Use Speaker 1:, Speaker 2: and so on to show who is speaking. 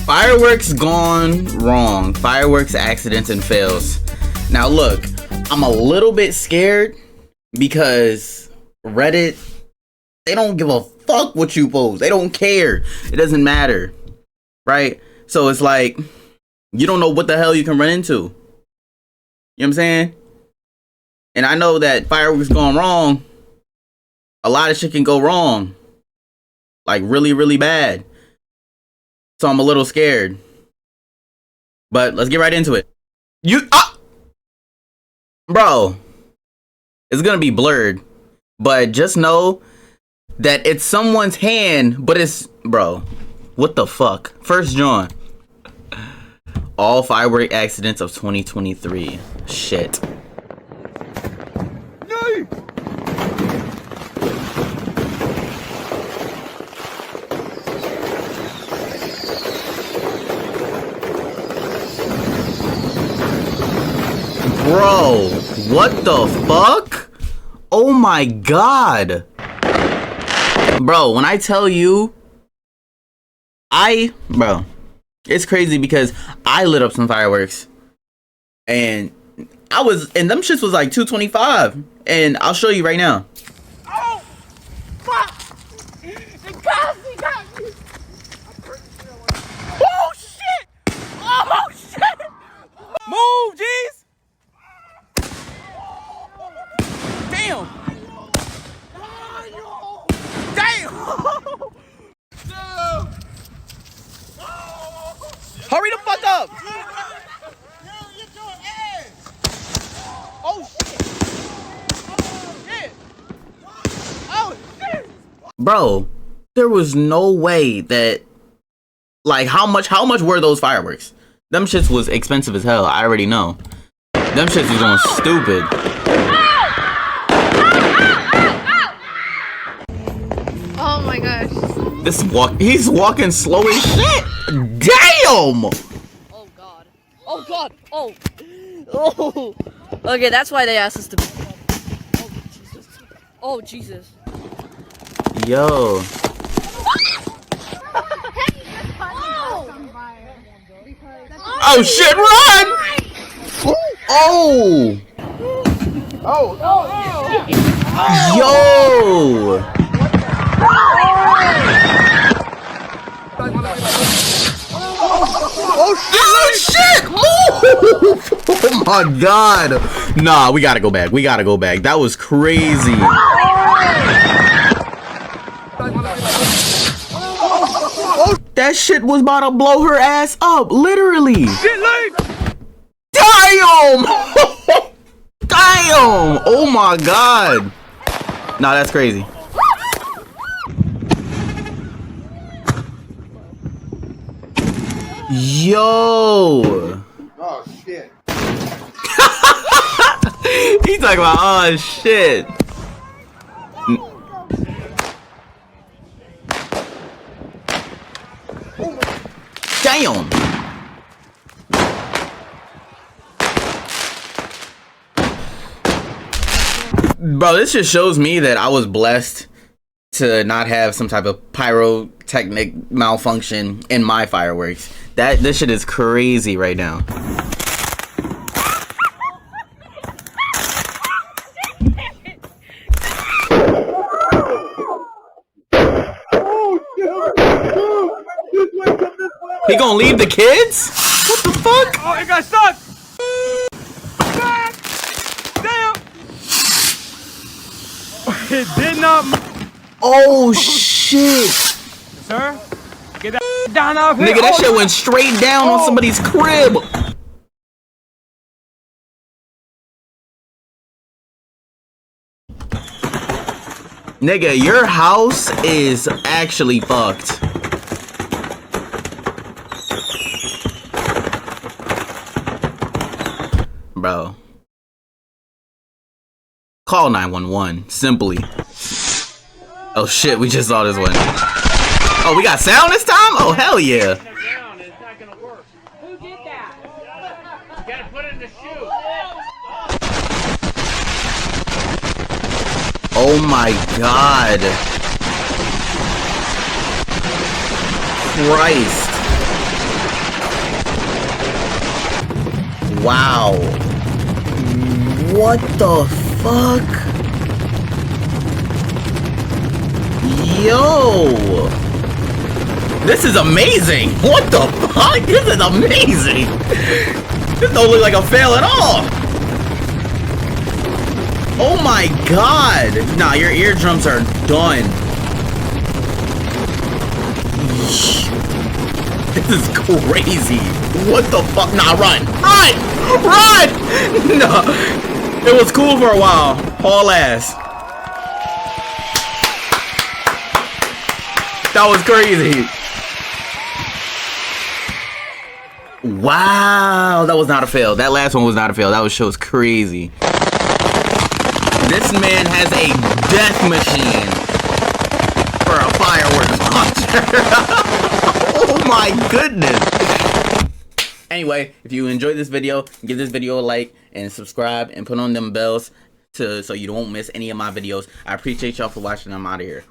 Speaker 1: Fireworks gone wrong. Fireworks accidents and fails. Now look, I'm a little bit scared because Reddit, they don't give a fuck what you post. They don't care. It doesn't matter. Right? So it's like, you don't know what the hell you can run into. You know what I'm saying? And I know that fireworks gone wrong. A lot of shit can go wrong. Like really, really bad. So I'm a little scared. But let's get right into it. Bro, it's gonna be blurred. But just know that it's someone's hand, but it's, bro, what the fuck? First John. All firework accidents of 2023. Shit. Bro, what the fuck? Oh my god. Bro, when I tell you, bro, it's crazy because I lit up some fireworks and them shits was like 225, and I'll show you right now.
Speaker 2: Oh, fuck! The cops got me! Oh shit! Oh shit! Move, jeez! Damn! Damn! Hurry the fuck up! Oh shit! Oh shit!
Speaker 1: Bro, there was no way that, like, how much were those fireworks? Them shits was expensive as hell. I already know. Them shits was going stupid.
Speaker 3: Oh my gosh.
Speaker 1: He's walking slow as shit. Damn!
Speaker 3: Oh god. Oh god. Oh. Oh. Okay, that's why they asked us to be. Oh Jesus.
Speaker 1: Yo. Oh shit, run! Oh! Yo! Oh shit! Oh my god! Nah, we gotta go back. We gotta go back. That was crazy. That shit was about to blow her ass up, literally. Damn! Damn! Oh my god. Nah, that's crazy. Yo!
Speaker 4: Oh shit.
Speaker 1: He's talking about, oh shit. Damn! Bro, this just shows me that I was blessed to not have some type of pyrotechnic malfunction in my fireworks. This shit is crazy right now. He gonna leave the kids? What the fuck?
Speaker 2: Oh, it got stuck! Damn! It did not.
Speaker 1: Oh shit!
Speaker 2: Sir, get that down off here.
Speaker 1: Nigga, that shit went straight down on somebody's crib. Nigga, your house is actually fucked. Bro. Call 911, simply. Oh shit, we just saw this one. Oh, we got sound this time? Oh, hell yeah.
Speaker 2: It's not gonna work. Who did that? You gotta put it in the shoe.
Speaker 1: Oh my god. Christ. Wow. What the fuck? Yo. This is amazing. What the fuck? This is amazing. This don't look like a fail at all. Oh my god. Nah, your eardrums are done. This is crazy. What the fuck? Nah, run. Run! Run! No. It was cool for a while. Haul ass. That was crazy. Wow. That was not a fail. That last one was not a fail. That was shows crazy. This man has a death machine for a fireworks launcher. Oh my goodness. Anyway, if you enjoyed this video, give this video a like and subscribe and put on them bells so you don't miss any of my videos. I appreciate y'all for watching. I'm out of here.